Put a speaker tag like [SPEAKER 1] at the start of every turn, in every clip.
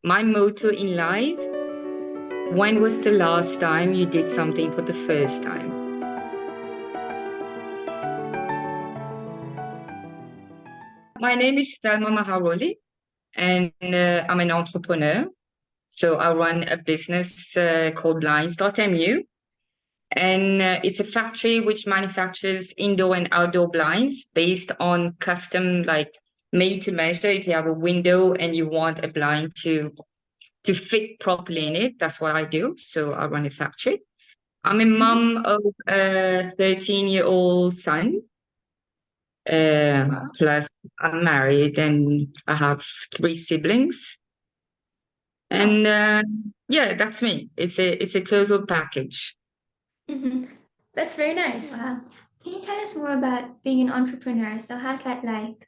[SPEAKER 1] My motto in life: when was the last time you did something for the first time? My name is Thelma Maharaullee, and I'm an entrepreneur. So I run a business called Blinds.mu, and it's a factory which manufactures indoor and outdoor blinds based on custom, like made to measure. If you have a window and you want a blind to fit properly in it, that's what I do. So I run a factory. I'm a mom of a 13-year-old son.
[SPEAKER 2] Wow.
[SPEAKER 1] Plus, I'm married and I have 3 siblings.
[SPEAKER 2] Wow.
[SPEAKER 1] And yeah, that's me. It's a total package.
[SPEAKER 2] That's very nice.
[SPEAKER 3] Wow. Can you tell us more about being an entrepreneur? So how's that like?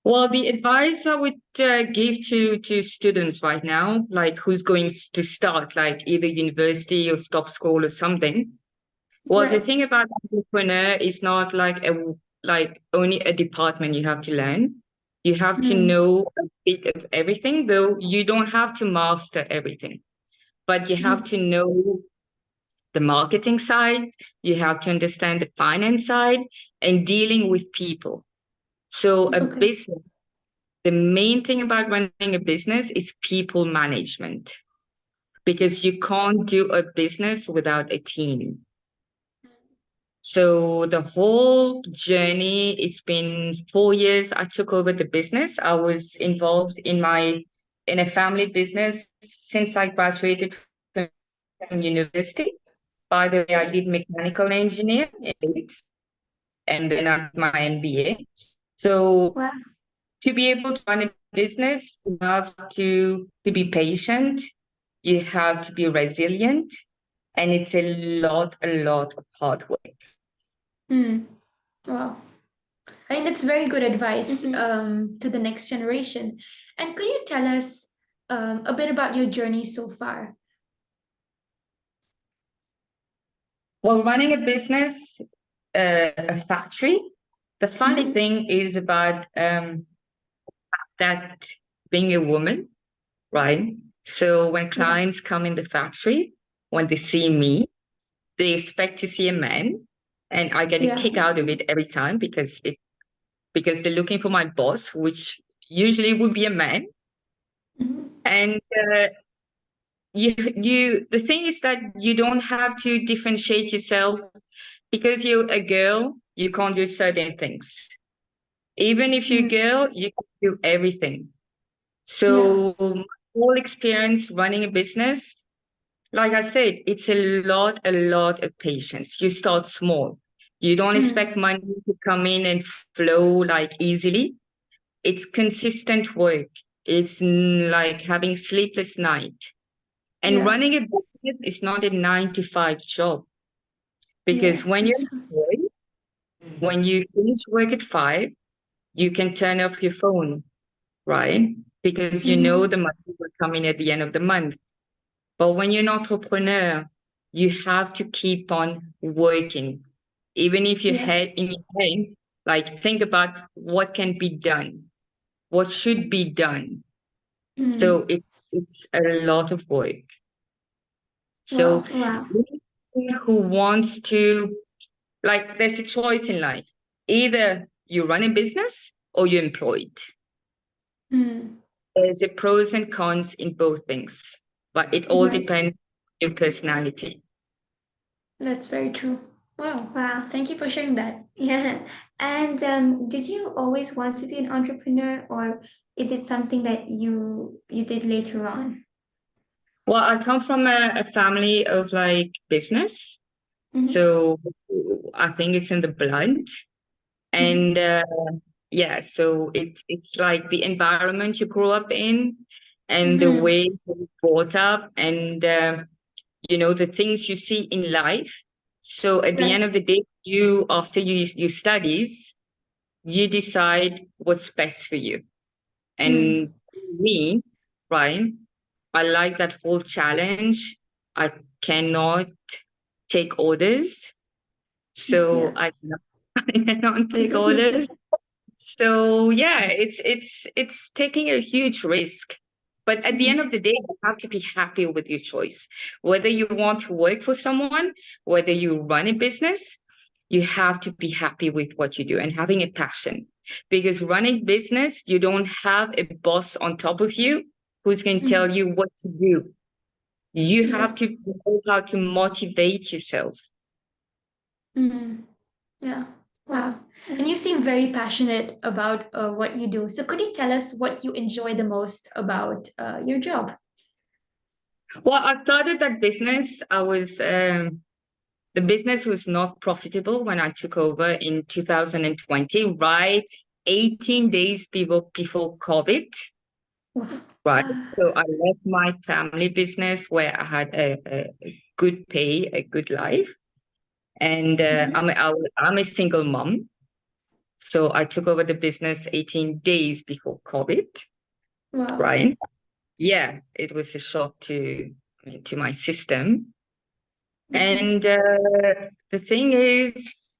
[SPEAKER 1] Well, the advice I would give to students right now, like who's going to start, like either university or stop school or something. Well, the
[SPEAKER 2] Right.
[SPEAKER 1] thing about entrepreneur is not like only a department you have to learn. You have to
[SPEAKER 2] Mm.
[SPEAKER 1] know a bit of everything, though you don't have to master everything. But you have to know the marketing side, you have to understand the finance side, and dealing with people. So a
[SPEAKER 2] Okay.
[SPEAKER 1] business, the main thing about running a business is people management, because you can't do a business without a team. So the whole journey, it's been 4 years. I took over the business. I was involved in a family business since I graduated from university. By the way, I did mechanical engineering in Leeds, and then I did my MBA. So
[SPEAKER 3] Wow.
[SPEAKER 1] to be able to run a business, you have to be patient, you have to be resilient, and it's a lot of hard work.
[SPEAKER 2] Mm. Wow. I think that's very good advice
[SPEAKER 3] Mm-hmm.
[SPEAKER 2] to the next generation. And could you tell us a bit about your journey so far?
[SPEAKER 1] Well, running a business, a factory, the funny thing is about that being a woman, right? So when
[SPEAKER 2] Yeah.
[SPEAKER 1] clients come in the factory, when they see me, they expect to see a man, and I get a
[SPEAKER 2] Yeah.
[SPEAKER 1] kick out of it every time because they're looking for my boss, which usually would be a man.
[SPEAKER 2] Mhm.
[SPEAKER 1] And the thing is that you don't have to differentiate yourself because you're a girl. You can't do certain things. Even if you're a
[SPEAKER 2] Mm.
[SPEAKER 1] girl, you can do everything.
[SPEAKER 2] Yeah.
[SPEAKER 1] So my whole experience running a business, like I said, it's a lot of patience. You start small. You don't
[SPEAKER 2] Mm.
[SPEAKER 1] expect money to come in and flow like easily. It's consistent work. It's like having sleepless night. And
[SPEAKER 2] Yeah.
[SPEAKER 1] running a business is not a 9 to 5 job,
[SPEAKER 2] Yeah.
[SPEAKER 1] because when you're
[SPEAKER 2] That's true.
[SPEAKER 1] employed, when you finish work at 5, you can turn off your phone, right? Because you know
[SPEAKER 2] Mm-hmm.
[SPEAKER 1] the money will come in at the end of the month. But when you're an entrepreneur, you have to keep on working. Even if you
[SPEAKER 2] Yeah.
[SPEAKER 1] had in your head, like think about what can be done, what should be done. So
[SPEAKER 2] Mm.
[SPEAKER 1] it's a lot of work. So
[SPEAKER 2] Wow.
[SPEAKER 3] Wow.
[SPEAKER 1] anyone who wants to, like, there's a choice in life. Either you run a business or you're employed.
[SPEAKER 2] Mm.
[SPEAKER 1] There's a pros and cons in both things, but it all
[SPEAKER 2] Right.
[SPEAKER 1] depends on your personality.
[SPEAKER 2] That's very true. Wow.
[SPEAKER 3] Wow.
[SPEAKER 2] Thank you for sharing that.
[SPEAKER 3] Yeah. And did you always want to be an entrepreneur, or is it something that you did later on?
[SPEAKER 1] Well, I come from a family of like business.
[SPEAKER 3] Mm-hmm.
[SPEAKER 1] So I think it's in the blood.
[SPEAKER 2] Mm-hmm.
[SPEAKER 1] And yeah, so it's like the environment you grow up in and the
[SPEAKER 3] Mm-hmm.
[SPEAKER 1] way you're brought up, and the things you see in life. So at the end
[SPEAKER 2] Right.
[SPEAKER 1] of the day, you after you studies, you decide what's best for you.
[SPEAKER 2] Mm.
[SPEAKER 1] And me, right, I like that whole challenge. I cannot take orders, so
[SPEAKER 2] Yeah.
[SPEAKER 1] I cannot take orders. So yeah, it's taking a huge risk, But at the end of the day, you have to be happy with your choice. Whether you want to work for someone, whether you run a business, you have to be happy with what you do and having a passion. Because running business, you don't have a boss on top of you who's going to tell you what to do. You have to know how to motivate yourself.
[SPEAKER 2] Yeah. Wow. And you seem very passionate about what you do. So could you tell us what you enjoy the most about your job?
[SPEAKER 1] Well, I started that business. The business was not profitable when I took over in 2020, right? 18 days before COVID, right? So I left my family business where I had a good pay, a good life. And I'm a single mom. So I took over the business 18 days before COVID,
[SPEAKER 2] Wow.
[SPEAKER 1] right? Yeah, it was a shock to my system. And the thing is,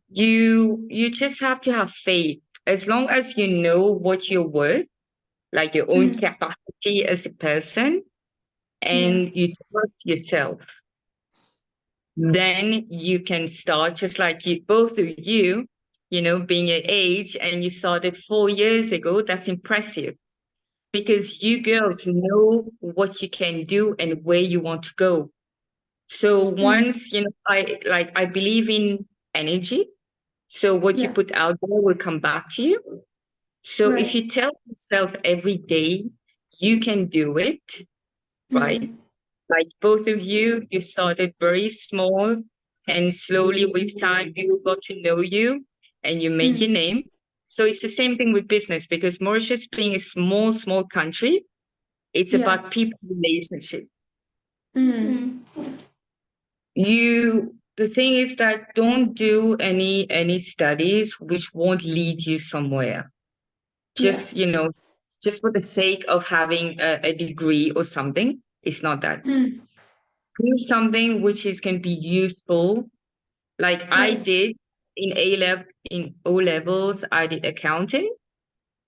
[SPEAKER 1] you just have to have faith. As long as you know what you're worth, like your own capacity as a person, and you trust yourself, then you can start. Just like both of you, being your age, and you started 4 years ago. That's impressive because you girls know what you can do and where you want to go. So once, I believe in energy. So what you put out there will come back to you. So if you tell yourself every day you can do it, right? Like both of you started very small, and slowly with time, people got to know you and you make your name. So it's the same thing with business, because Mauritius being a small, small country, it's about people relationship. The thing is that don't do any studies which won't lead you somewhere. Just, just for the sake of having a degree or something. It's not that. Do something which can be useful. Like I did in O levels, I did accounting.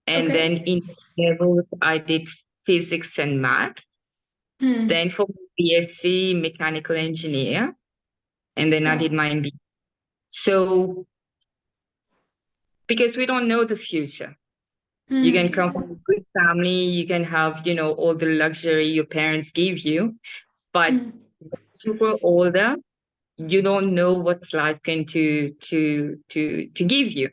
[SPEAKER 1] And then in levels, I did physics and math. Then for BSc, mechanical engineer. And then I did my MBA. So, because we don't know the future. You can come from a good family, you can have, all the luxury your parents give you, but once you grow older, you don't know what life can to give you.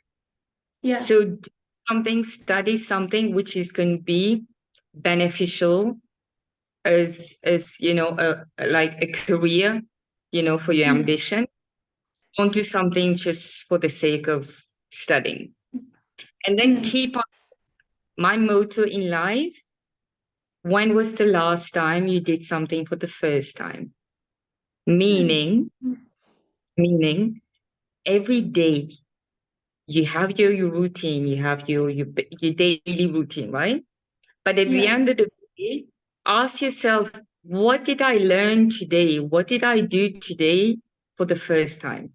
[SPEAKER 1] So do something, study something which is going to be beneficial as like a career, for your ambition. Don't do something just for the sake of studying. And then keep on. My motto in life: when was the last time you did something for the first time? Meaning every day you have your routine, you have your daily routine, right? But at the end of the day, ask yourself, what did I learn today? What did I do today for the first time?